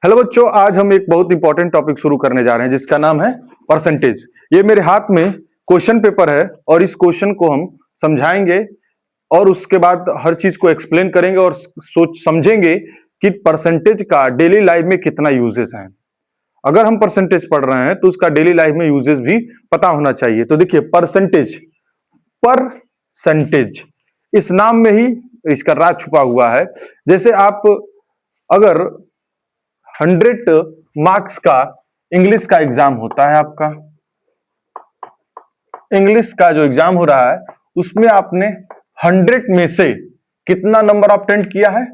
Hello बच्चों, आज हम एक बहुत इंपॉर्टेंट टॉपिक शुरू करने जा रहे हैं जिसका नाम है परसेंटेज। ये मेरे हाथ में क्वेश्चन पेपर है और इस क्वेश्चन को हम समझाएंगे और उसके बाद हर चीज को एक्सप्लेन करेंगे और सोच समझेंगे कि परसेंटेज का डेली लाइफ में कितना यूजेस है। अगर हम परसेंटेज पढ़ रहे हैं तो उसका डेली लाइफ में यूजेस भी पता होना चाहिए। तो देखिए, परसेंटेज इस नाम में ही इसका राज छुपा हुआ है। जैसे आप अगर 100 मार्क्स का इंग्लिश का एग्जाम होता है, आपका इंग्लिश का जो एग्जाम हो रहा है उसमें आपने 100 में से कितना नंबर ऑब्टेन किया है?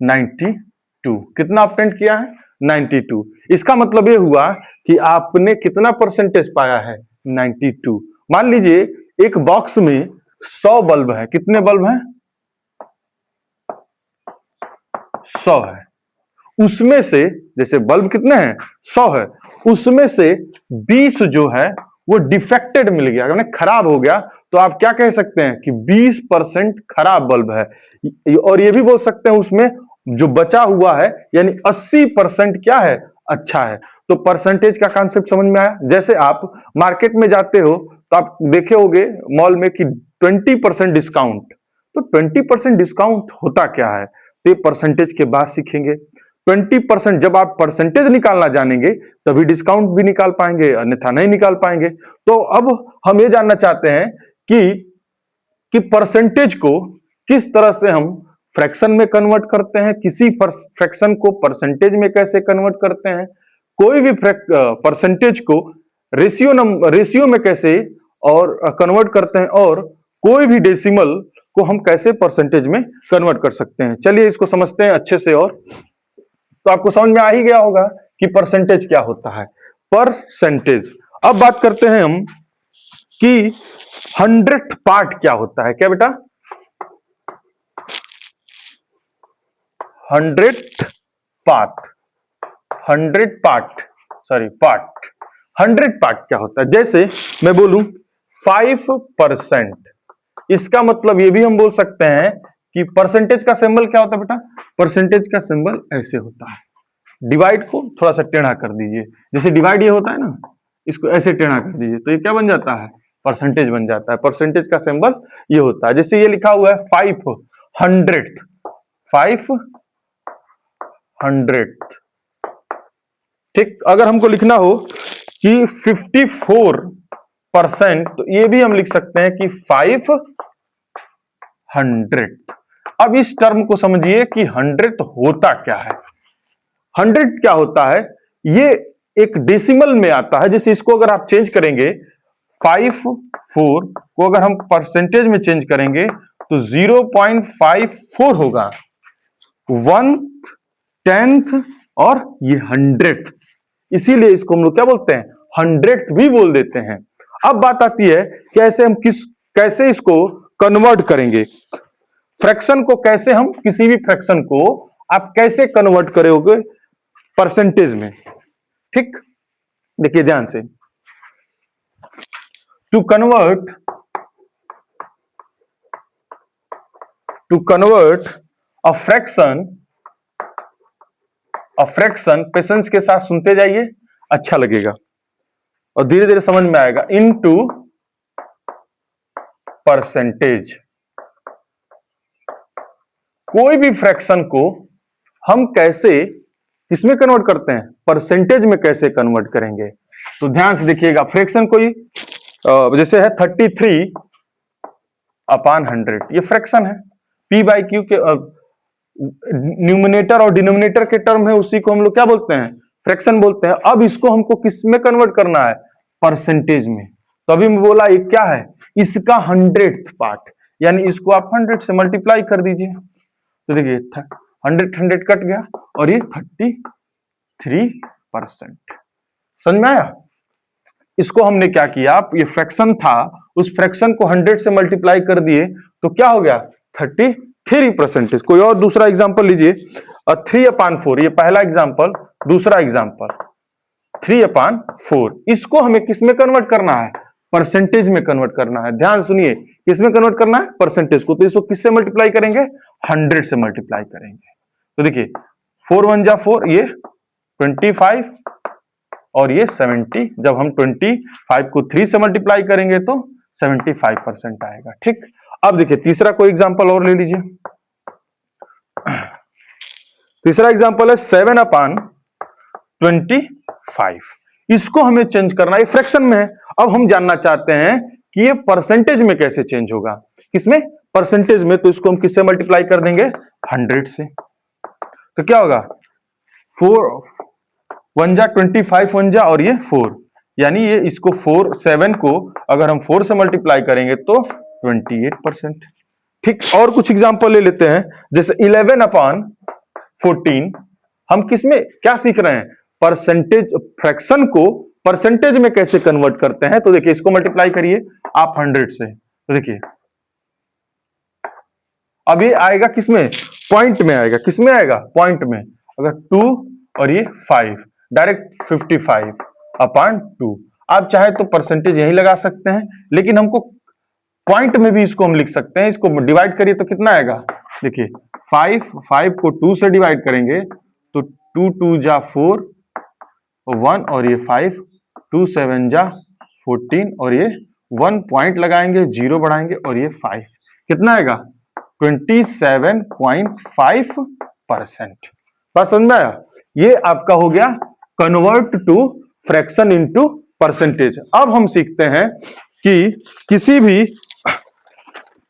92। कितना ऑब्टेन किया है? 92। इसका मतलब यह हुआ कि आपने कितना परसेंटेज पाया है? 92। मान लीजिए एक बॉक्स में 100 बल्ब है। कितने बल्ब हैं? 100 है। उसमें से जैसे बल्ब कितने हैं? 100 है। उसमें से 20 जो है वो डिफेक्टेड मिल गया, यानी खराब हो गया। तो आप क्या कह सकते हैं कि 20% खराब बल्ब है। और ये भी बोल सकते हैं उसमें जो बचा हुआ है यानी 80% क्या है? अच्छा है। तो परसेंटेज का कॉन्सेप्ट समझ में आया। जैसे आप मार्केट में जाते हो तो आप देखे होंगे मॉल में कि 20% डिस्काउंट। तो 20% डिस्काउंट होता क्या है? तो ये परसेंटेज के बाद सीखेंगे। 20% जब आप परसेंटेज निकालना जानेंगे तभी डिस्काउंट भी निकाल पाएंगे, अन्यथा नहीं निकाल पाएंगे। तो अब हम ये जानना चाहते हैं कि परसेंटेज को किस तरह से हम फ्रैक्शन में कन्वर्ट करते हैं, किसी फ्रैक्शन को परसेंटेज में कैसे कन्वर्ट करते हैं, कोई भी परसेंटेज को रेशियो में कैसे और कन्वर्ट करते हैं, और कोई भी डेसिमल को हम कैसे परसेंटेज में कन्वर्ट कर सकते हैं। चलिए इसको समझते हैं अच्छे से। और तो आपको समझ में आ ही गया होगा कि परसेंटेज क्या होता है। परसेंटेज। अब बात करते हैं हम कि 100th पार्ट क्या होता है। क्या बेटा? 100th पार्ट 100 पार्ट क्या होता है? जैसे मैं बोलूं 5%, इसका मतलब ये भी हम बोल सकते हैं कि परसेंटेज का सिंबल क्या होता है बेटा? परसेंटेज का सिंबल ऐसे होता है। डिवाइड को थोड़ा सा टेढ़ा कर दीजिए। जैसे डिवाइड ये होता है ना, इसको ऐसे टेढ़ा कर दीजिए तो ये क्या बन जाता है? परसेंटेज बन जाता है। परसेंटेज का सिंबल ये होता है। जैसे ये लिखा हुआ है 500। ठीक, अगर हमको लिखना हो कि 54%, तो ये भी हम लिख सकते हैं कि 500। अब इस टर्म को समझिए कि 100 होता क्या है। 100 क्या होता है? ये एक डेसिमल में आता है। जैसे इसको अगर आप चेंज करेंगे 54 को अगर हम परसेंटेज में चेंज करेंगे तो 0.54 होगा। 1th 10th और ये 100th, इसीलिए इसको हम लोग क्या बोलते हैं? 100th भी बोल देते हैं। अब बात आती है कैसे हम कैसे इसको कन्वर्ट करेंगे। फ्रैक्शन को कैसे हम, किसी भी फ्रैक्शन को आप कैसे कन्वर्ट करोगे परसेंटेज में। ठीक, देखिए ध्यान से। To convert a fraction, patience के साथ सुनते जाइए, अच्छा लगेगा और धीरे धीरे समझ में आएगा। Into percentage. कोई भी फ्रैक्शन को हम कैसे किसमें कन्वर्ट करते हैं? परसेंटेज में कैसे कन्वर्ट करेंगे? तो ध्यान से देखिएगा। फ्रैक्शन कोई जैसे है 33/100, ये फ्रैक्शन है। P बाई क्यू के न्यूमिनेटर और डिनोमिनेटर के टर्म है, उसी को हम लोग क्या बोलते हैं? फ्रैक्शन बोलते हैं। अब इसको हमको किस में कन्वर्ट करना है? परसेंटेज में। तो अभी मैं बोला ये क्या है? इसका 100th पार्ट, यानी इसको आप 100 से मल्टीप्लाई कर दीजिए। तो देखिए 100 कट गया और ये 33%। समझ में आया? इसको हमने क्या किया, ये फ्रैक्शन था, उस फ्रैक्शन को 100 से मल्टीप्लाई कर दिए तो क्या हो गया? 33%। कोई और दूसरा एग्जांपल लीजिए। 3/4, ये पहला एग्जांपल। दूसरा एग्जांपल 3/4, इसको हमें किस में कन्वर्ट करना है? परसेंटेज में कन्वर्ट करना है। ध्यान सुनिए, किस में कन्वर्ट करना है? परसेंटेज को। तो इसको किससे मल्टीप्लाई करेंगे? 100 से मल्टीप्लाई करेंगे। तो देखिए 4 1 जा 4, ये 25 और ये 70। जब हम 25 को 3 से मल्टीप्लाई करेंगे तो 75% आएगा। ठीक, अब देखिए तीसरा कोई एग्जांपल और ले लीजिए। तीसरा एग्जांपल है 7/25। इसको हमें चेंज करना है, फ्रैक्शन में है। अब हम जानना चाहते हैं कि ये परसेंटेज में कैसे चेंज होगा। किसमें? परसेंटेज में। तो इसको हम किससे मल्टीप्लाई कर देंगे? 100 से। तो क्या होगा? 4 1 जा 25 1 जा और ये 4, यानी ये इसको 7 को अगर हम 4 से मल्टीप्लाई करेंगे तो 28%। ठीक, और कुछ एग्जांपल ले लेते हैं, जैसे 11/14। हम किसमें क्या सीख रहे हैं? परसेंटेज, फ्रैक्शन को परसेंटेज में कैसे कन्वर्ट करते हैं। तो देखिए इसको मल्टीप्लाई करिए आप 100 से, तो देखिए अब ये आएगा किसमें? पॉइंट में आएगा। किसमें आएगा? पॉइंट में। अगर 2 और ये 5, डायरेक्ट 55/2। आप चाहे तो परसेंटेज यही लगा सकते हैं, लेकिन हमको पॉइंट में भी इसको हम लिख सकते हैं। इसको डिवाइड करिए तो कितना आएगा? देखिए 5 को 2 से डिवाइड करेंगे तो 2 2 जा 4 1 और ये 5, 2 7 जा 14 और ये 1 पॉइंट लगाएंगे, 0 बढ़ाएंगे और ये 5, कितना आएगा? 27.5%। बस समझ में आया? ये आपका हो गया convert to fraction into percentage. अब हम सीखते हैं कि किसी भी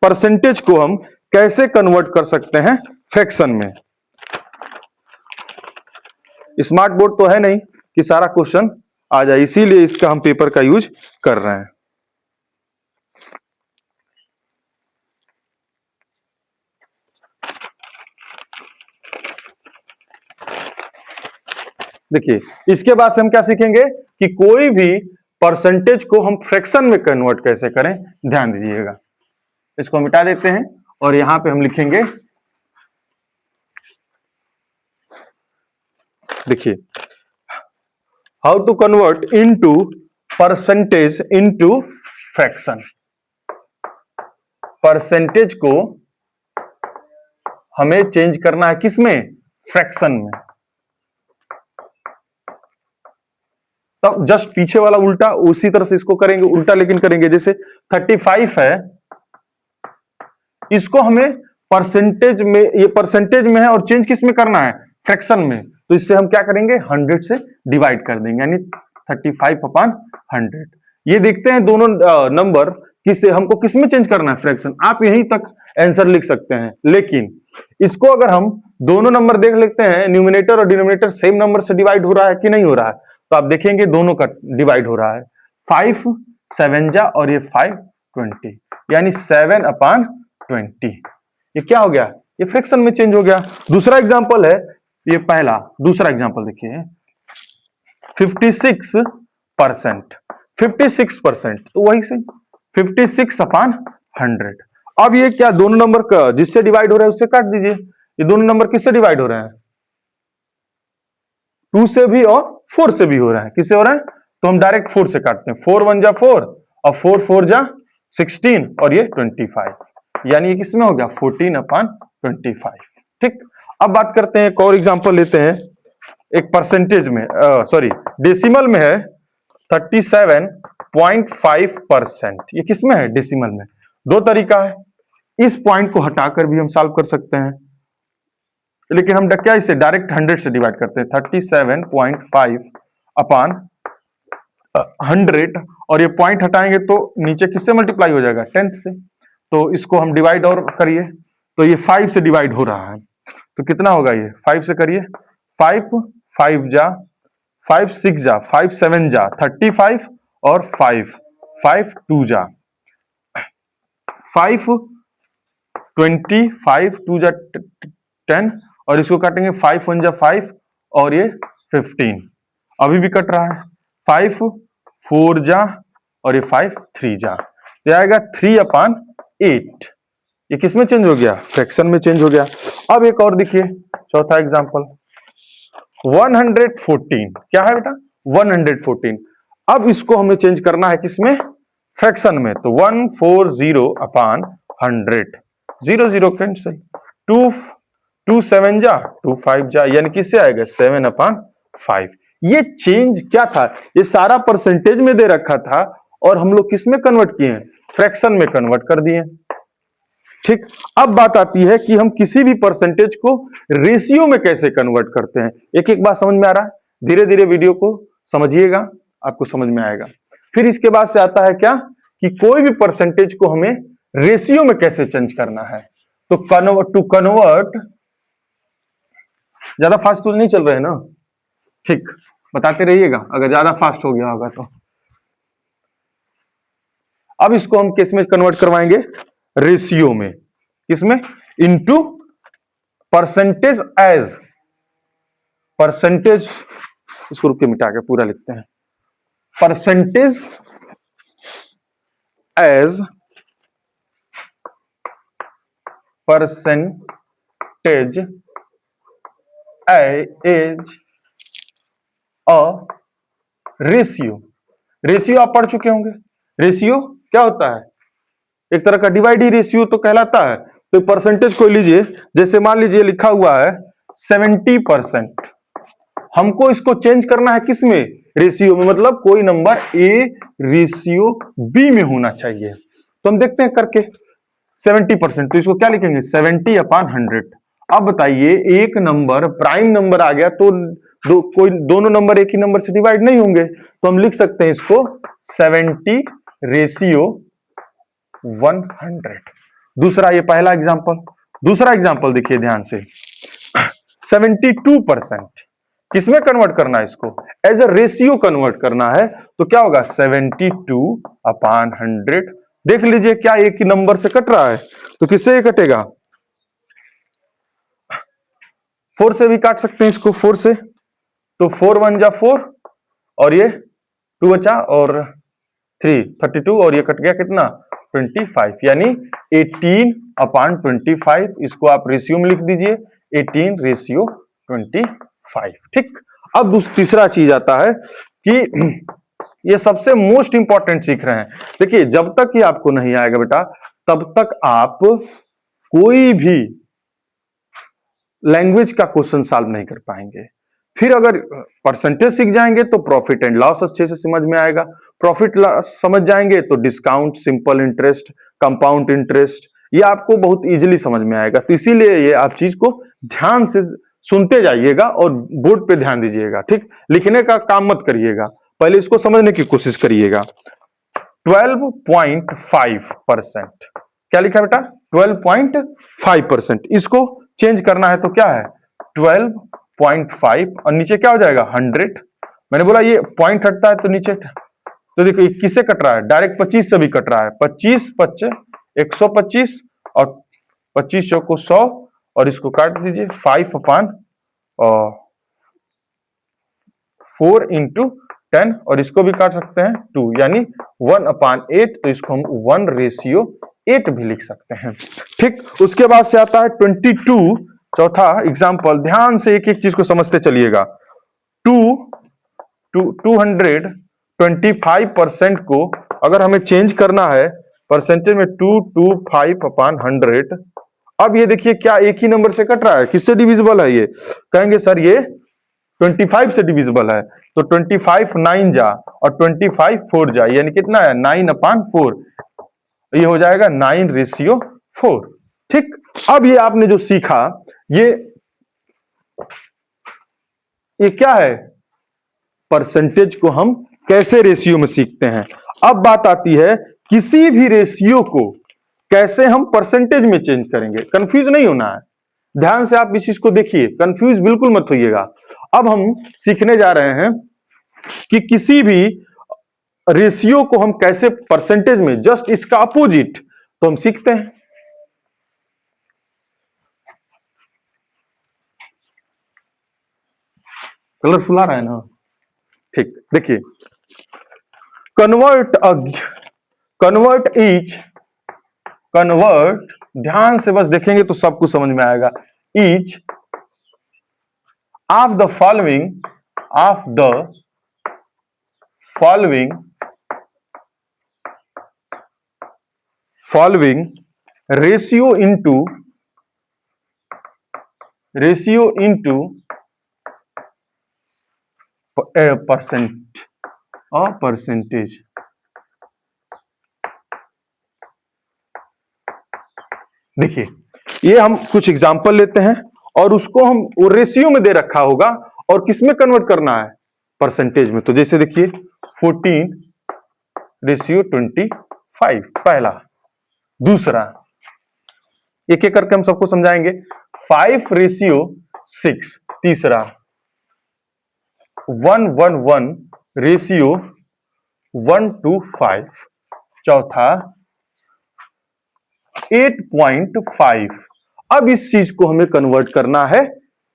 परसेंटेज को हम कैसे कन्वर्ट कर सकते हैं फ्रैक्शन में। स्मार्ट बोर्ड तो है नहीं कि सारा क्वेश्चन आ जाए, इसीलिए इसका हम पेपर का यूज कर रहे हैं। देखिए इसके बाद से हम क्या सीखेंगे कि कोई भी परसेंटेज को हम फ्रैक्शन में कन्वर्ट कैसे करें। ध्यान दीजिएगा, इसको मिटा देते हैं और यहां पे हम लिखेंगे, देखिए how to convert into percentage into fraction. Percentage को हमें चेंज करना है किसमें? फ्रैक्शन में। तब जस्ट पीछे वाला उल्टा, उसी तरह से इसको करेंगे उल्टा, लेकिन करेंगे जैसे 35 है, इसको हमें परसेंटेज में, ये परसेंटेज में है और चेंज किस में करना है? फ्रैक्शन में। तो इससे हम क्या करेंगे? 100 से डिवाइड कर देंगे, यानी 35/100। ये देखते हैं दोनों नंबर किससे, हमको किस में चेंज करना है? फ्रैक्शन। आप यहीं तक आंसर लिख सकते हैं, लेकिन इसको अगर हम दोनों नंबर देख लेते हैं, न्यूमिनेटर और डिनोमिनेटर सेम नंबर से डिवाइड हो रहा है कि नहीं हो रहा है, तो आप देखेंगे दोनों का डिवाइड हो रहा है। 5 7 जा और ये 5 20, यानी 7/20। ये क्या हो गया? ये फ्रैक्शन में चेंज हो गया। दूसरा एग्जांपल है, ये पहला, दूसरा एग्जांपल देखिए 56%। 56% तो वही से 56/100। अब ये क्या, दोनों नंबर का जिससे डिवाइड हो रहा है उससे काट दीजिए। ये दोनों नंबर किससे डिवाइड हो रहे हैं? 2 से भी और 4 से भी हो रहा है। किससे हो रहा है? तो हम डायरेक्ट 4 से काटते हैं। 4 1 जा 4 और 4 4 जा 16 और ये 25, यानी ये किसमें हो गया? 14/25। ठीक, अब बात करते हैं, एक और एग्जांपल लेते हैं। एक परसेंटेज में, सॉरी डेसिमल में है 37.5%। ये किसमें है? डेसिमल में। दो तरीका है, इस पॉइंट को हटाकर भी हम सॉल्व कर सकते हैं, लेकिन हम क्या इसे डायरेक्ट 100 से डिवाइड करते हैं। 37.5/100 और ये पॉइंट हटाएंगे तो नीचे किससे मल्टीप्लाई हो जाएगा? 10 से। तो इसको हम डिवाइड और करिए तो ये 5 से डिवाइड हो रहा है, तो कितना होगा? ये 5 से करिए, 5 5 जा 5 6 जा 5 7 जा 35 और 5 5 2 जा 5 25 2 जा 10 और इसको काटेंगे 5 1 जा 5 और ये 15, अभी भी कट रहा है। 5 4 जा और ये 5 3 जा, तो आएगा 3/8। ये किस में चेंज हो गया? फ्रैक्शन में चेंज हो गया। अब एक और देखिए, चौथा एग्जांपल 114। क्या है बेटा? 114। अब इसको हमें चेंज करना है किसमें? फ्रैक्शन में। तो 140/100, 0 0 कैंसिल, 2 2 7 जा 2 5 जा, यानी किससे आएगा? 7/5। 5। ये चेंज क्या था? ये सारा परसेंटेज में दे रखा था और हम लोग किस में कन्वर्ट किए हैं? फ्रैक्शन में कन्वर्ट कर दिए। ठीक, अब बात आती है कि हम किसी भी परसेंटेज को रेशियो में कैसे कन्वर्ट करते हैं। एक एक बात समझ में आ रहा है? धीरे धीरे वीडियो को समझिएगा, आपको समझ में आएगा। फिर इसके बाद से आता है क्या कि कोई भी परसेंटेज को हमें रेशियो में कैसे चेंज करना है। तो टू कन्वर्ट, ज्यादा फास्ट तो नहीं चल रहे हैं ना? ठीक, बताते रहिएगा अगर ज्यादा फास्ट हो गया होगा तो। अब इसको हम किस में कन्वर्ट करवाएंगे? रेशियो में। किसमें? इनटू परसेंटेज एज, परसेंटेज, इसको रुक के मिटा के पूरा लिखते हैं, percentage as, percentage as a ratio. Ratio आप पढ़ चुके होंगे। रेशियो क्या होता है? एक तरह का डिवाइड ही रेशियो तो कहलाता है। तो परसेंटेज को लीजिए, जैसे मान लीजिए लिखा हुआ है 70%, हमको इसको चेंज करना है किसमें? रेशियो में, मतलब कोई नंबर ए रेशियो बी में होना चाहिए। तो हम देखते हैं करके 70%, तो इसको क्या लिखेंगे? 70/100। अब बताइए, एक नंबर प्राइम नंबर आ गया तो दोनों नंबर एक ही नंबर से डिवाइड नहीं होंगे, तो हम लिख सकते हैं इसको 70/100। दूसरा, ये पहला एग्जांपल। दूसरा एग्जांपल देखिए ध्यान से, 72%, किसमें कन्वर्ट करना है? इसको एज अ रेशियो कन्वर्ट करना है। तो क्या होगा? 72/100। देख लीजिए क्या एक ही नंबर से कट रहा है? तो किससे ये कटेगा? 4 से भी काट सकते हैं इसको, 4 से। तो 4 1 जा 4 और ये 2 बचा और 3 32 और ये कट गया कितना? 25, यानी 18/25। इसको आप रेशियो में लिख दीजिए, 18/25। ठीक, अब तीसरा चीज आता है कि ये सबसे मोस्ट इंपॉर्टेंट सीख रहे हैं। देखिए, जब तक ये आपको नहीं आएगा बेटा, तब तक आप कोई भी लैंग्वेज का क्वेश्चन सॉल्व नहीं कर पाएंगे। फिर अगर परसेंटेज सीख जाएंगे तो प्रॉफिट एंड लॉस अच्छे से समझ में आएगा। प्रॉफिट लॉस समझ जाएंगे तो discount, simple interest, compound interest, ये आपको बहुत इजीली समझ में आएगा। तो इसीलिए ये आप चीज को ध्यान से सुनते जाइएगा और बोर्ड पे ध्यान दीजिएगा। ठीक, लिखने का काम मत करिएगा, पहले इसको समझने की कोशिश करिएगा। 12.5%, क्या लिखा बेटा? 12.5%। इसको चेंज करना है तो क्या है? 12.5 और नीचे क्या हो जाएगा? 100। मैंने बोला ये पॉइंट हटता है तो नीचे, तो देखो ये किससे कट रहा है? डायरेक्ट 25 से भी कट रहा है। 25 25 125 और 25 चौको 100 और इसको काट दीजिए 5/4 इंटू 10 और इसको भी काट सकते हैं 2, यानी 1/8। तो इसको हम 1/8 भी लिख सकते हैं। ठीक, उसके बाद से आता है 22, चौथा एग्जाम्पल। ध्यान से एक एक चीज को समझते चलिएगा। 225% को अगर हमें चेंज करना है परसेंटेज में, 225/100। अब ये देखिए क्या एक ही नंबर से कट रहा है? किससे डिविजिबल है ये? कहेंगे सर ये 25 से डिविजिबल है। तो 25 9 जा और 25 4 जा, यानी कितना है? 9/4। ये हो जाएगा 9/4। ठीक, अब ये आपने जो सीखा, ये क्या है? परसेंटेज को हम कैसे रेशियो में सीखते हैं। अब बात आती है किसी भी रेशियो को कैसे हम परसेंटेज में चेंज करेंगे। कंफ्यूज नहीं होना है, ध्यान से आप इस चीज को देखिए, कंफ्यूज बिल्कुल मत होइएगा। अब हम सीखने जा रहे हैं कि किसी भी रेशियो को हम कैसे परसेंटेज में, जस्ट इसका अपोजिट, तो हम सीखते हैं। कलरफुल आ रहा है ना? ठीक, देखिए, कन्वर्ट, ध्यान से बस देखेंगे तो सब कुछ समझ में आएगा। Each of the following ratio into A percent और परसेंटेज। देखिए ये हम कुछ एग्जांपल लेते हैं और उसको हम वो रेशियो में दे रखा होगा और किस में कन्वर्ट करना है, परसेंटेज में। तो जैसे देखिए 14:25 पहला। दूसरा एक एक करके हम सबको समझाएंगे। 5:6 तीसरा। 1:1:1 चौथा। 8.5। अब इस चीज को हमें कन्वर्ट करना है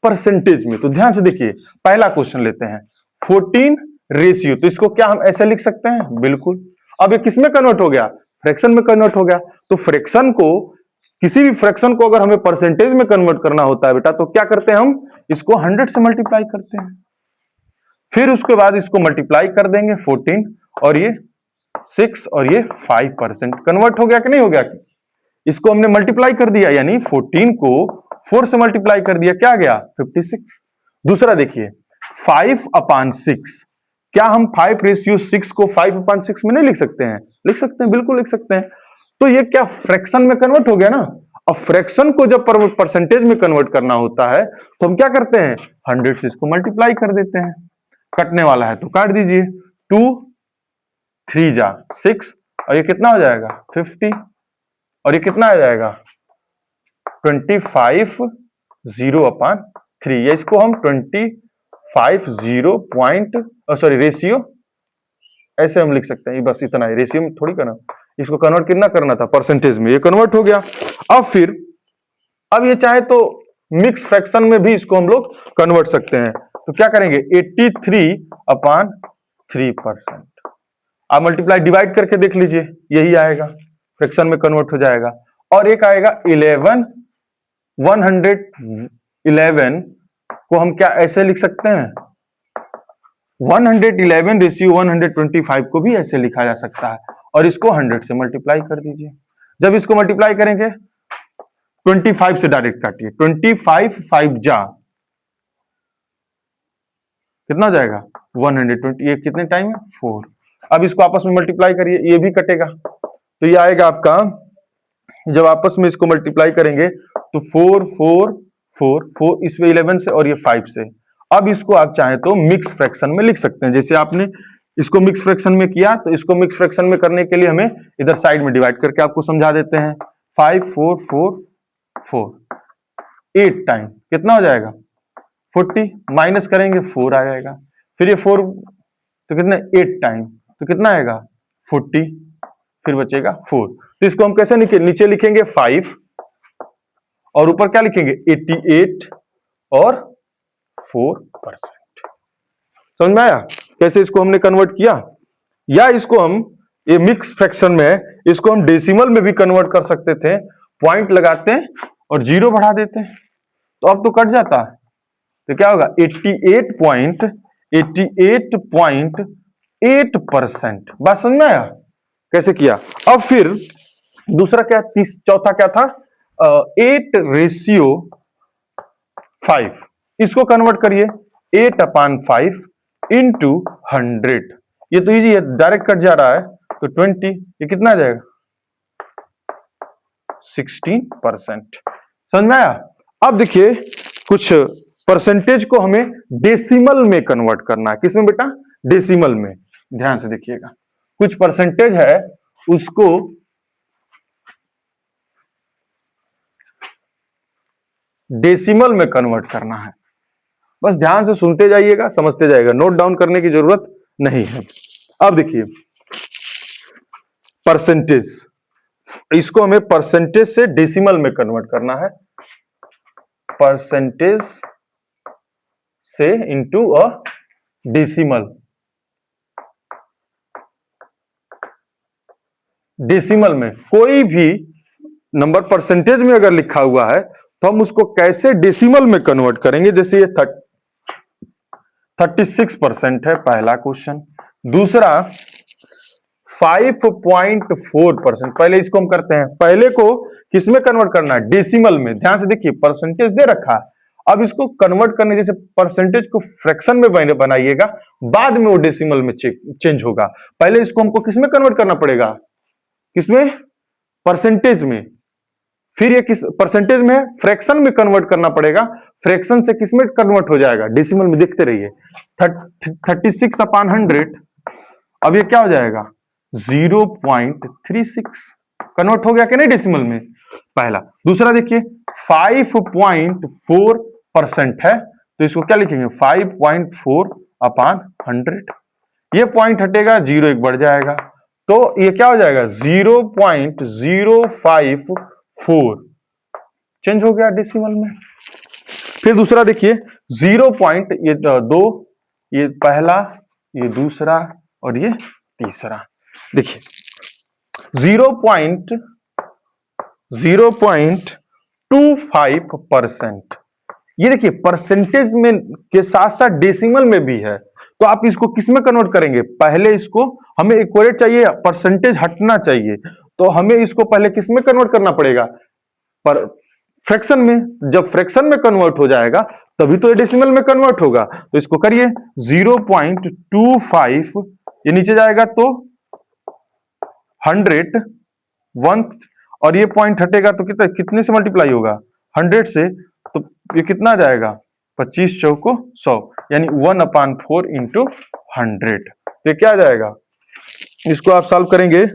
परसेंटेज में। तो ध्यान से देखिए पहला क्वेश्चन लेते हैं 14 रेशियो। तो इसको क्या हम ऐसे लिख सकते हैं, बिल्कुल। अब ये किस में कन्वर्ट हो गया, फ्रैक्शन में कन्वर्ट हो गया। तो फ्रैक्शन को, किसी भी फ्रैक्शन को अगर हमें परसेंटेज में कन्वर्ट करना होता है बेटा, तो क्या करते हैं हम, इसको 100 से मल्टीप्लाई करते हैं। फिर उसके बाद इसको मल्टीप्लाई कर देंगे 14 और ये 6 और ये 5%। कन्वर्ट हो गया कि नहीं हो गया? इसको हमने मल्टीप्लाई कर दिया, यानी 14 को 4 से मल्टीप्लाई कर दिया, क्या गया 56। दूसरा देखिए 5/6। क्या हम 5:6 को 5/6 में नहीं लिख सकते हैं? लिख सकते हैं, बिल्कुल लिख सकते हैं। तो ये क्या फ्रैक्शन में कन्वर्ट हो गया ना। अब फ्रैक्शन को जब परसेंटेज में कन्वर्ट करना होता है तो हम क्या करते हैं, 100 से इसको मल्टीप्लाई कर देते हैं। कटने वाला है तो काट दीजिए। 2 3 जा 6 और ये कितना हो जाएगा 50 और ये कितना आ जाएगा 25/0/3। या इसको हम 25 रेशियो ऐसे हम लिख सकते हैं। बस इतना ही, रेशियो में थोड़ी करना, इसको कन्वर्ट कितना करना था, परसेंटेज में। ये कन्वर्ट हो गया। अब ये चाहे तो मिक्स फ्रैक्शन में भी इसको हम लोग कन्वर्ट सकते हैं। तो क्या करेंगे 83/3%। आप मल्टीप्लाई डिवाइड करके देख लीजिए, यही आएगा, फ्रैक्शन में कन्वर्ट हो जाएगा। और एक आएगा 111 को हम क्या ऐसे लिख सकते हैं, 111 रेशियो 125 को भी ऐसे लिखा जा सकता है। और इसको 100 से मल्टीप्लाई कर दीजिए। जब इसको मल्टीप्लाई करेंगे 25 से डायरेक्ट काटिए, 25 5 जा कितना हो जाएगा 120। ये कितने टाइम है 4। अब इसको आपस में मल्टीप्लाई करिए, ये भी कटेगा। तो ये आएगा आपका, जब आपस में इसको मल्टीप्लाई करेंगे तो 4 4 4 4 इसमें 11 से और ये 5 से। अब इसको आप चाहें तो मिक्स फ्रैक्शन में लिख सकते हैं। जैसे आपने इसको मिक्स फ्रैक्शन में किया, तो इसको मिक्स फ्रैक्शन में करने के लिए हमें इधर साइड में डिवाइड करके आपको समझा देते हैं। 5 4 4 4 8 टाइम कितना हो जाएगा 40, माइनस करेंगे 4 आ जाएगा। फिर ये 4 तो कितने 8 टाइम तो कितना आएगा 40, फिर बचेगा 4। तो इसको हम कैसे नीचे लिखेंगे 5 और ऊपर क्या लिखेंगे 88 और 4%। समझ में आया कैसे इसको हमने कन्वर्ट किया? या इसको हम, ये मिक्स फ्रैक्शन में, इसको हम डेसिमल में भी कन्वर्ट कर सकते थे। पॉइंट लगाते हैं और 0 बढ़ा देते हैं, तो अब तो कट जाता है। तो क्या होगा 88.8%। बात समझ में आया कैसे किया? अब फिर दूसरा क्या, चौथा क्या था 8:5। इसको कन्वर्ट करिए 8/5 इंटू 100। ये तो इजी है, डायरेक्ट कट जा रहा है। तो 20, ये कितना आ जाएगा 16%। समझ में आया? अब देखिए कुछ परसेंटेज को हमें डेसिमल में कन्वर्ट करना है। किसमें बेटा? डेसिमल में। ध्यान से देखिएगा, कुछ परसेंटेज है उसको डेसिमल में कन्वर्ट करना है। बस ध्यान से सुनते जाइएगा, समझते जाइएगा, नोट डाउन करने की जरूरत नहीं है। अब देखिए परसेंटेज, इसको हमें परसेंटेज से डेसिमल में कन्वर्ट करना है। परसेंटेज से इंटू अ डेसिमल। डेसिमल में कोई भी नंबर परसेंटेज में अगर लिखा हुआ है तो हम उसको कैसे डेसिमल में कन्वर्ट करेंगे। जैसे ये 36% है, पहला क्वेश्चन। दूसरा 5.4%। पहले इसको हम करते हैं, पहले को किसमें कन्वर्ट करना है, डेसिमल में। ध्यान से देखिए परसेंटेज दे रखा है अब इसको कन्वर्ट करने, जैसे परसेंटेज को फ्रैक्शन में बनाइएगा, बाद में वो डेसिमल में चेंज होगा। पहले इसको हमको किसमें कन्वर्ट करना पड़ेगा, किसमें, परसेंटेज में। फिर ये किस परसेंटेज में है, फ्रैक्शन में कन्वर्ट करना पड़ेगा, फ्रैक्शन से किसमें कन्वर्ट हो जाएगा, डेसिमल में। देखते रहिए 36/100, अब ये क्या हो जाएगा 0.36, कन्वर्ट हो गया कि नहीं डेसिमल में, पहला। दूसरा देखिए 5.4% है, तो इसको क्या लिखेंगे 5.4/100, ये पॉइंट हटेगा, 0 एक बढ़ जाएगा, तो ये क्या हो जाएगा 0.054 चेंज हो गया डेसिमल में। फिर दूसरा देखिए 0 पॉइंट, ये 2, ये पहला, ये दूसरा और ये तीसरा। देखिए 0.25%, ये देखिए परसेंटेज में के साथ साथ डेसिमल में भी है, तो आप इसको किस में कन्वर्ट करेंगे, पहले इसको, हमें इक्वलेट चाहिए, परसेंटेज हटना चाहिए, तो हमें इसको पहले किस में कन्वर्ट करना पड़ेगा, पर फ्रैक्शन में। जब फ्रैक्शन में कन्वर्ट हो जाएगा तभी तो ये डेसिमल में कन्वर्ट होगा, तो इसको करिए 0.25, ये नीचे जाएगा तो 100, 1, और ये पॉइंट हटेगा तो कितने से मल्टीप्लाई होगा 100 से, तो ये कितना जाएगा 25 चौको 100, यानी 1/4 इंटू 100, ये क्या जाएगा, इसको आप सॉल्व करेंगे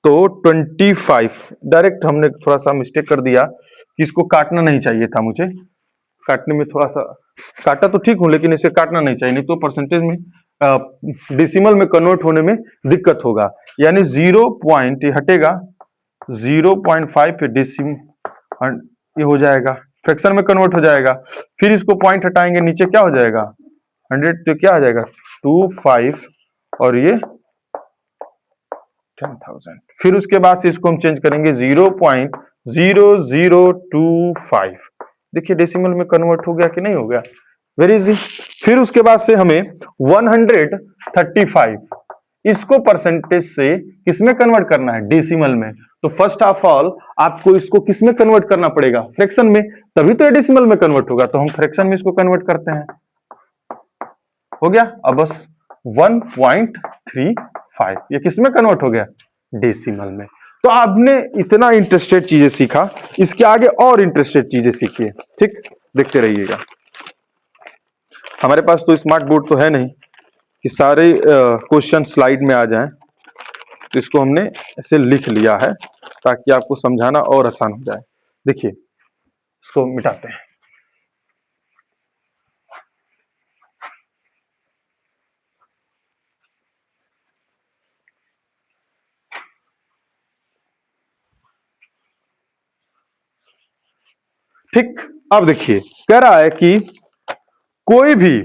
तो 25, डायरेक्ट हमने थोड़ा सा मिस्टेक कर दिया कि इसको काटना नहीं चाहिए था, मुझे काटने में थोड़ा सा, काटा तो ठीक हूं लेकिन इसे काटना नहीं चाहिए, नहीं तो परसेंटेज में डेसिमल में कन्वर्ट होने में दिक्कत होगा। यानी 0 पॉइंट, ये हटेगा 0.5 डेसिमल, ये हो जाएगा, फ्रैक्शन में कन्वर्ट हो जाएगा। फिर इसको पॉइंट हटाएंगे, नीचे क्या हो जाएगा 100, तो क्या हो जाएगा 25 और ये 10,000। फिर उसके बाद से इसको हम चेंज करेंगे 0.0025, देखिए डेसिमल में कन्वर्ट हो गया कि नहीं हो गया, वेरी इजी। फिर उसके बाद से हमें 135, इसको परसेंटेज से किसमें कन्वर्ट करना है, डेसिमल में। तो फर्स्ट ऑफ ऑल आपको इसको किसमें कन्वर्ट करना पड़ेगा, फ्रैक्शन में, तभी तो ये डेसिमल में कन्वर्ट होगा, तो हम फ्रैक्शन में इसको कन्वर्ट करते हैं, हो गया। अब बस 1.35, ये किसमें कन्वर्ट हो गया, डेसिमल में। तो आपने इतना इंटरेस्टेड चीजें सीखा, इसके आगे और इंटरेस्टेड चीजें सीखिए, ठीक, देखते रहिएगा। हमारे पास तो स्मार्ट बोर्ड तो है नहीं कि सारे क्वेश्चन स्लाइड में आ जाएं, तो इसको हमने ऐसे लिख लिया है ताकि आपको समझाना और आसान हो जाए। देखिए इसको मिटाते हैं, ठीक। अब देखिए कह रहा है कि कोई भी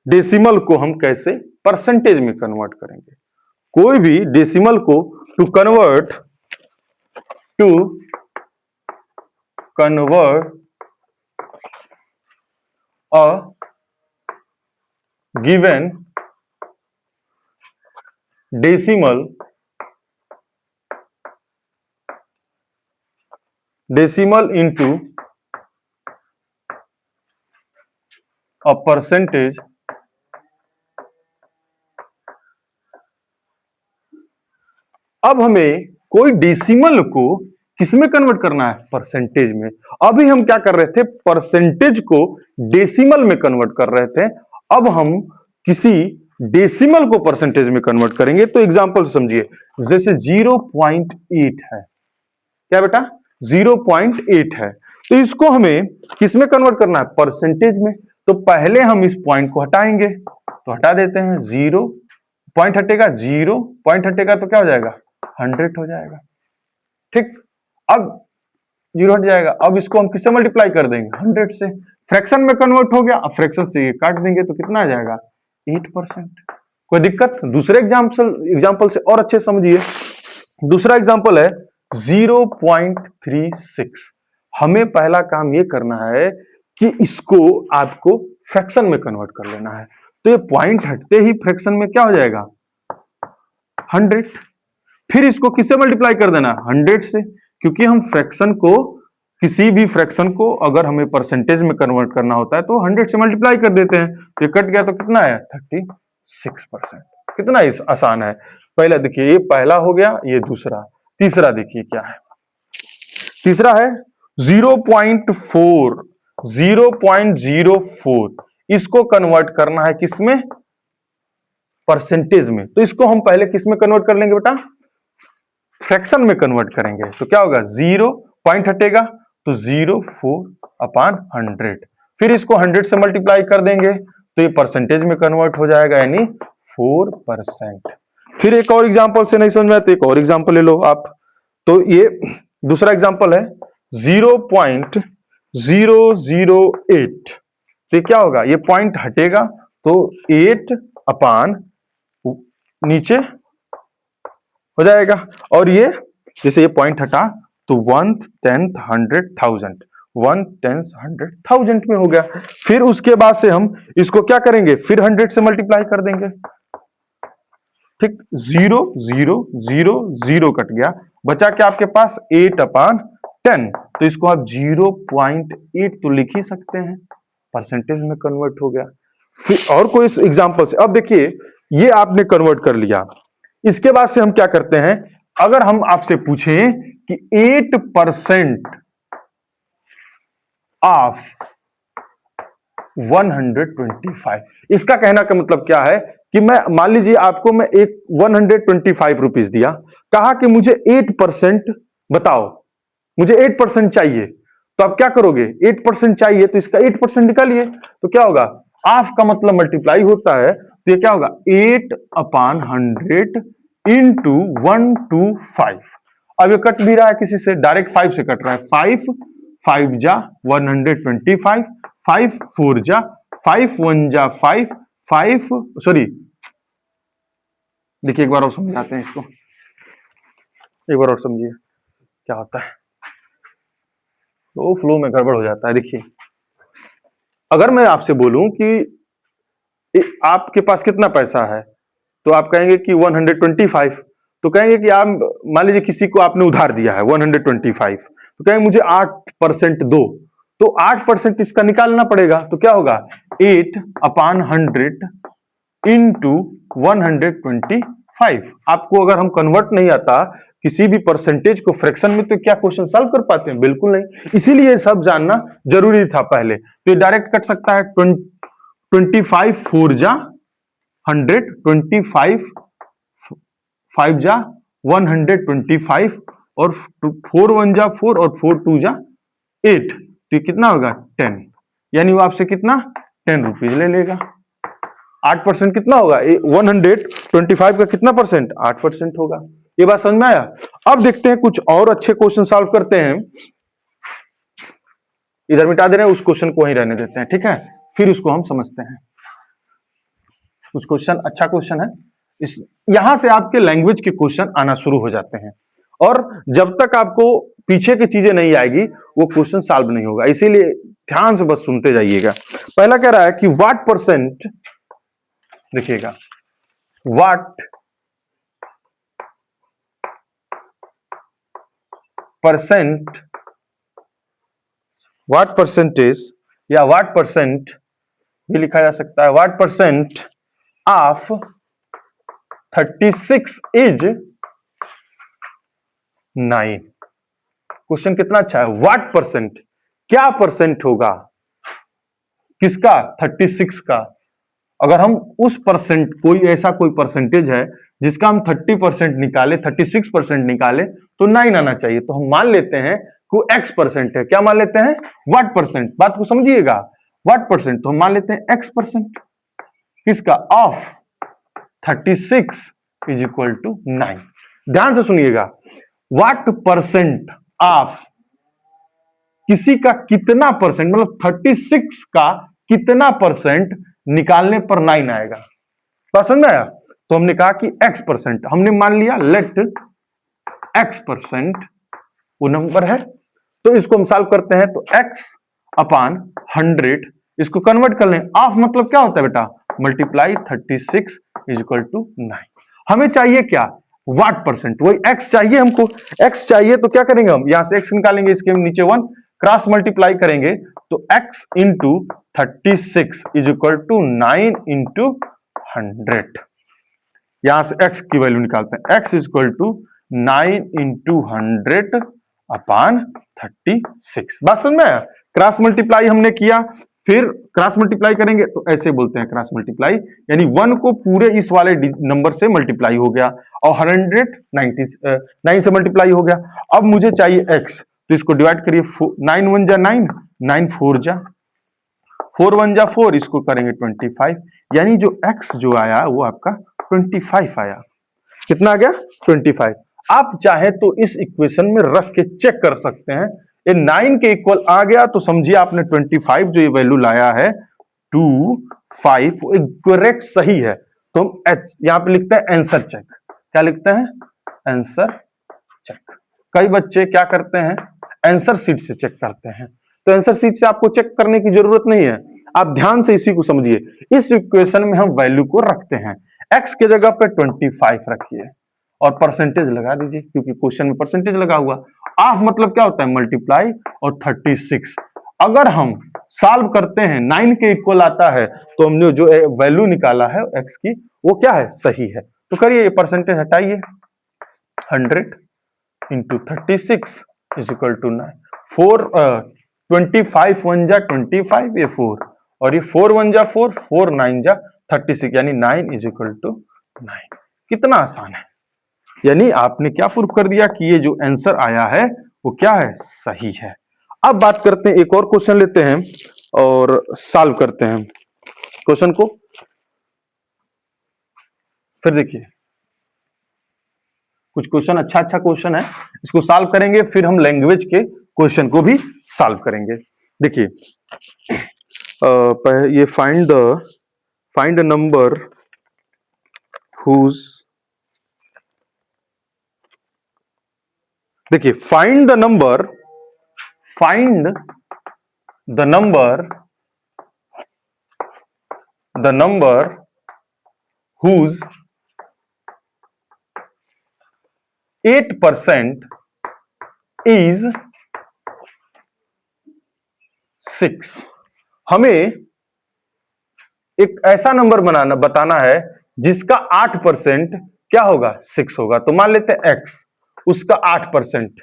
डेसिमल को हम कैसे परसेंटेज में कन्वर्ट करेंगे, कोई भी डेसिमल को to convert a given decimal into a percentage, अब हमें कोई डेसिमल को किसमें कन्वर्ट करना है, परसेंटेज में। अभी हम क्या कर रहे थे, परसेंटेज को डेसिमल में कन्वर्ट कर रहे थे, अब हम किसी डेसिमल को परसेंटेज में कन्वर्ट करेंगे। तो एग्जांपल समझिए, जैसे 0.8 है, क्या बेटा 0.8 है, तो इसको हमें किसमें कन्वर्ट करना है, परसेंटेज में। तो पहले हम इस पॉइंट को हटाएंगे, तो हटा देते हैं, 0 पॉइंट हटेगा, 0 पॉइंट हटेगा तो क्या हो जाएगा 100 हो जाएगा, ठीक। अब 0 हट जाएगा, अब इसको हम किससे मल्टीप्लाई कर देंगे 100 से, फ्रैक्शन में कन्वर्ट हो गया, अब फ्रैक्शन से ये काट देंगे तो कितना आ जाएगा 8%। कोई दिक्कत, दूसरे एग्जाम्पल से और अच्छे समझिए। दूसरा एग्जाम्पल है 0.36, हमें पहला काम ये करना है कि इसको आपको फ्रैक्शन में कन्वर्ट कर लेना है, तो ये पॉइंट हटते ही फ्रैक्शन में क्या हो जाएगा 100, फिर इसको किससे मल्टीप्लाई कर देना 100 से, क्योंकि हम फ्रैक्शन को किसी भी फ्रैक्शन को अगर हमें परसेंटेज में कन्वर्ट करना होता है तो 100 से मल्टीप्लाई कर देते हैं, तो ये कट गया तो कितना है 36%। कितना आसान है। पहला देखिए ये पहला हो गया, ये दूसरा। तीसरा देखिए क्या है, तीसरा है 0.4, 0.04। इसको कन्वर्ट करना है किसमें, परसेंटेज में। तो इसको हम पहले किस में कन्वर्ट कर लेंगे बेटा, फ्रैक्शन में कन्वर्ट करेंगे। तो क्या होगा, 0 पॉइंट हटेगा तो 0.4/100, फिर इसको 100 से मल्टीप्लाई कर देंगे तो ये परसेंटेज में कन्वर्ट हो जाएगा, यानी 4%। फिर एक और एग्जांपल से नहीं समझ में आया तो एक और एग्जांपल ले लो आप। तो ये दूसरा एग्जांपल है 0.008। तो ये क्या होगा, ये पॉइंट हटेगा तो 8 अपान नीचे हो जाएगा, और ये जैसे ये पॉइंट हटा तो 1/10 100,000, 1/10 100,000 में हो गया। फिर उसके बाद से हम इसको क्या करेंगे, फिर 100 से मल्टीप्लाई कर देंगे। ठीक, 0 0 0 0 कट गया, बचा क्या आपके पास 8/10। तो इसको आप 0.8 तो लिख ही सकते हैं, परसेंटेज में कन्वर्ट हो गया। फिर और कोई एग्जांपल से, अब देखिए ये आपने कन्वर्ट कर लिया। इसके बाद से हम क्या करते हैं, अगर हम आपसे पूछें कि 8% ऑफ 125, इसका कहना का मतलब क्या है कि मैं मान लीजिए आपको मैं एक 125 रुपीज दिया, कहा कि मुझे 8% बताओ, मुझे 8% चाहिए। तो आप क्या करोगे, 8% चाहिए तो इसका 8% निकालिए। तो क्या होगा, ऑफ का मतलब मल्टीप्लाई होता है, तो ये क्या होगा 8/100 इंटू 125। अब ये कट भी रहा है किसी से, डायरेक्ट 5 से कट रहा है। 5 5 जा 125, 5 4 जा 5 1 जा 5 5 सॉरी, देखिए एक बार और समझाते हैं इसको, एक बार और समझिए क्या होता है, तो फ्लो में गड़बड़ हो जाता है। देखिए अगर मैं आपसे बोलूं कि आपके पास कितना पैसा है, तो आप कहेंगे कि 125। तो कहेंगे कि आप मान लीजिए किसी को आपने उधार दिया है 125, तो कहेंगे मुझे 8% दो, तो 8% इसका निकालना पड़ेगा। तो क्या होगा 8/100 इंटू 125। आपको अगर हम कन्वर्ट नहीं आता किसी भी परसेंटेज को फ्रैक्शन में, तो क्या क्वेश्चन सॉल्व कर पाते हैं, बिल्कुल नहीं। इसीलिए सब जानना जरूरी था पहले। तो ये डायरेक्ट कट सकता है, 25 4 जा 100, 25 5 जा 125, और 4 1 जा 4 और 4 2 जा 8, तो ये कितना होगा 10, यानी वो आपसे कितना 10 रुपीज ले लेगा। 8% कितना होगा, 125 का कितना परसेंट, 8% होगा। ये बात समझ में आया। अब देखते हैं कुछ और अच्छे क्वेश्चन सॉल्व करते हैं। इधर मिटा दे रहे हैं, उस क्वेश्चन को वहीं रहने देते हैं, ठीक है, फिर उसको हम समझते हैं। कुछ क्वेश्चन अच्छा क्वेश्चन है, इस यहां से आपके लैंग्वेज के क्वेश्चन आना शुरू हो जाते हैं, और जब तक आपको पीछे की चीजें नहीं आएगी वो क्वेश्चन सॉल्व नहीं होगा। इसीलिए ध्यान से बस सुनते जाइएगा। पहला कह रहा है कि व्हाट परसेंट, देखिएगा व्हाट परसेंटेज या व्हाट परसेंट भी लिखा जा सकता है, what percent of 36 is 9। Question कितना अच्छा है, व्हाट परसेंट, क्या परसेंट होगा किसका, 36 का। अगर हम उस परसेंट, कोई ऐसा कोई परसेंटेज है जिसका हम 30% निकाले, 36% निकाले, तो 9 आना चाहिए। तो हम मान लेते हैं कि x% है। क्या मान लेते हैं, व्हाट परसेंट, बात को समझिएगा, व्हाट परसेंट, तो हम मान लेते हैं x% किसका, ऑफ 36 इज इक्वल टू 9। ध्यान से सुनिएगा, व्हाट परसेंट ऑफ किसी का कितना परसेंट, मतलब 36 का कितना परसेंट निकालने पर 9 आएगा। पसंद आया, तो हमने कहा कि x%, हमने मान लिया लेट x% वो नंबर है। तो इसको हम सॉल्व करते हैं, तो x/100 इसको कन्वर्ट कर लें। ऑफ मतलब क्या होता है बेटा, मल्टीप्लाई 36 इज इक्वल टू 9। हमें चाहिए क्या, व्हाट परसेंट, वही x चाहिए हमको। x चाहिए तो क्या करेंगे हम, यहां से x निकालेंगे, इसके नीचे 1 क्रॉस मल्टीप्लाई करेंगे तो x into 36 is equal to 9 into 100। यहां से x की वैल्यू निकालते हैं, x is equal to 9 into 100 upon 36। बात समझ में आया? क्रॉस मल्टीप्लाई हमने किया, फिर क्रॉस मल्टीप्लाई करेंगे तो ऐसे बोलते हैं क्रॉस मल्टीप्लाई, यानी 1 को पूरे इस वाले नंबर से मल्टीप्लाई हो गया और 9 से मल्टीप्लाई हो गया। अब मुझे चाहिए x, तो इसको डिवाइड करिए, 9 1 जा 9, 9 4 जा 4 1 जा 4, इसको करेंगे 25, यानी जो x जो आया वो आपका 25 आया। कितना आ गया? 25। आप चाहे तो इस इक्वेशन में रख के चेक कर सकते हैं, ये 9 के इक्वल आ गया तो समझिए आपने 25 जो ये वैल्यू लाया है 25 करेक्ट सही है, तो हम एच यहां पे लिखते हैं आंसर चेक। क्या लिखते हैं? Answer check. कई बच्चे क्या करते हैं, आंसर शीट से चेक करते हैं, तो आंसर शीट से आपको चेक करने की जरूरत नहीं है, आप ध्यान से इसी को समझिए। इस इक्वेशन में हम वैल्यू को रखते हैं, x के जगह पे 25 रखिए और परसेंटेज लगा दीजिए, क्योंकि क्वेश्चन में परसेंटेज लगा हुआ। हाफ मतलब क्या होता है? मल्टीप्लाई और 36। अगर हम सॉल्व करते हैं 9 के इक्वल आता है तो हमने जो वैल्यू निकाला है x की वो क्या है? सही है। तो करिए, ये परसेंटेज हटाइए, 100 इंटू 36 इज इक्वल टू 9। 25 1 जा 25, ये 4, और ये 4 1 जा 4, 4 9 जा 36, यानी 9 इज इक्वल टू 9। कितना आसान है, यानी आपने क्या प्रूफ कर दिया कि ये जो आंसर आया है वो क्या है? सही है। अब बात करते हैं, एक और क्वेश्चन लेते हैं और सॉल्व करते हैं क्वेश्चन को। फिर देखिए, कुछ क्वेश्चन अच्छा क्वेश्चन है, इसको सॉल्व करेंगे, फिर हम लैंग्वेज के क्वेश्चन को भी सॉल्व करेंगे। देखिए, ये फाइंड अ नंबर हुज, देखिए find the number whose 8% is 6। हमें एक ऐसा नंबर बताना है जिसका 8% क्या होगा? 6 होगा। तो मान लेते हैं x, उसका 8%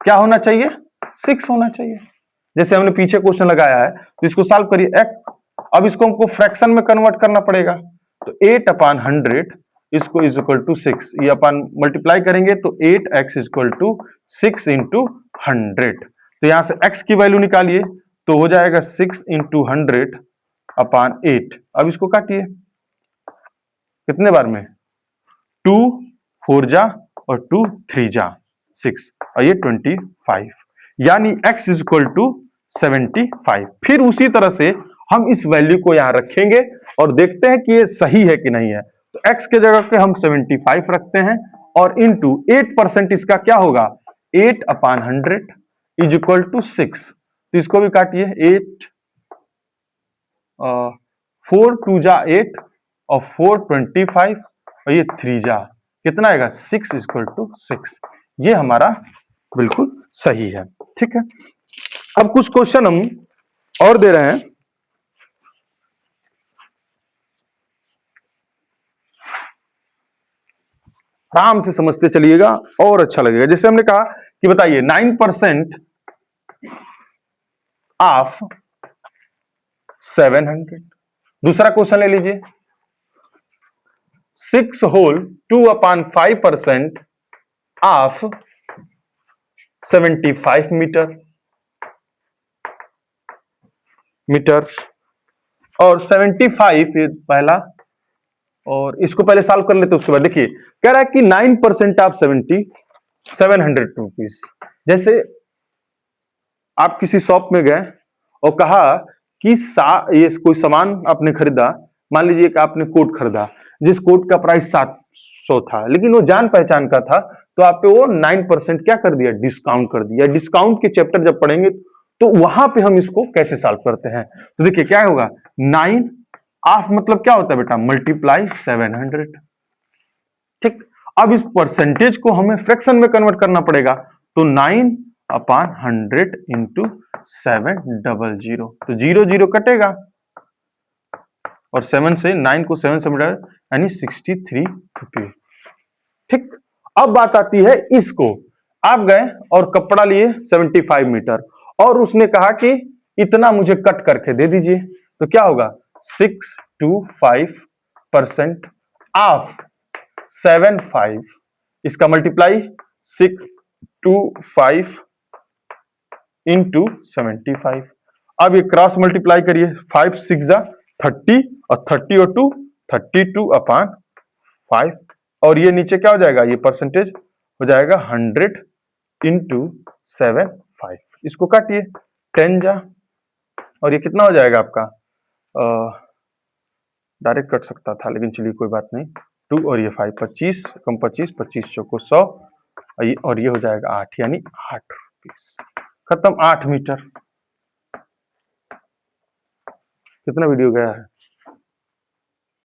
क्या होना चाहिए? 6 होना चाहिए। जैसे हमने पीछे क्वेश्चन लगाया है, तो इसको सॉल्व करिए x, अब इसको हमको फ्रैक्शन में कन्वर्ट करना पड़ेगा, तो 8 अपॉन 100 इसको इज इक्वल टू 6, ये अपन मल्टीप्लाई करेंगे तो 8x is equal to 6 into 100। तो यहां से x की वैल्यू निकालिए तो हो जाएगा 6 इंटू 100 अपॉन 8। अब इसको काटिए, कितने बार में? 2 4 जा और 2 3 जा 6, और ये 25, यानी x इज इक्वल टू 75। फिर उसी तरह से हम इस वैल्यू को यहां रखेंगे और देखते हैं कि ये सही है कि नहीं है। तो x के जगह पे हम 75 रखते हैं और इंटू 8% इसका क्या होगा? 8 अपॉन 100 इज इक्वल टू 6। तो इसको भी काटिए, 8 4 2 जा 8 और 4 25 और ये 3 जा, कितना आएगा? 6 इज इक्वल टू 6। ये हमारा बिल्कुल सही है। ठीक है, अब कुछ क्वेश्चन हम और दे रहे हैं, आराम से समझते चलिएगा और अच्छा लगेगा। जैसे हमने कहा कि बताइए 9% ऑफ 700। दूसरा क्वेश्चन ले लीजिए, 6 होल 2 अपॉन 5% ऑफ 75 मीटर और 75 ये पहला, और इसको पहले सॉल्व कर लेते, उसके बाद देखिए कह रहा है कि 9% ऑफ 700 रुपीज। जैसे आप किसी शॉप में गए और कहा कि ये कोई सामान आपने खरीदा, मान लीजिए कि आपने कोट खरीदा, जिस कोट का प्राइस 700 था, लेकिन वो जान पहचान का था, तो आप पे वो 9% क्या कर दिया? डिस्काउंट कर दिया। डिस्काउंट के चैप्टर जब पढ़ेंगे तो वहां पे हम इसको कैसे सॉल्व करते हैं। तो देखिए क्या होगा, 9 ऑफ मतलब क्या होता है बेटा? मल्टीप्लाई 700। ठीक, अब इस परसेंटेज को हमें फ्रैक्शन में कन्वर्ट करना पड़ेगा, तो 9 अपॉन 100 इंटू 700। तो 0 0 कटेगा और 7 से 9 को 7 से मिटाया यानी 63 रुपये। ठीक, अब बात आती है इसको, आप गए और कपड़ा लिए 75 मीटर और उसने कहा कि इतना मुझे कट करके दे दीजिए, तो क्या होगा 625% ऑफ 75, इसका मल्टीप्लाई 625 इंटू 75। अब ये क्रॉस मल्टीप्लाई करिए, 5 6 जा 30 और 30 और 2 32 अपॉन 5 और ये नीचे क्या हो जाएगा, ये परसेंटेज हो जाएगा 100 इंटू 75। इसको काटिए 10 जा और ये कितना हो जाएगा आपका, डायरेक्ट कट सकता था लेकिन चलिए कोई बात नहीं, 2 और ये 5 25 कम 25 25 चौको 100 और ये हो जाएगा 8 यानी 8 रुपीस। खत्म, 8 मीटर। कितना वीडियो गया है?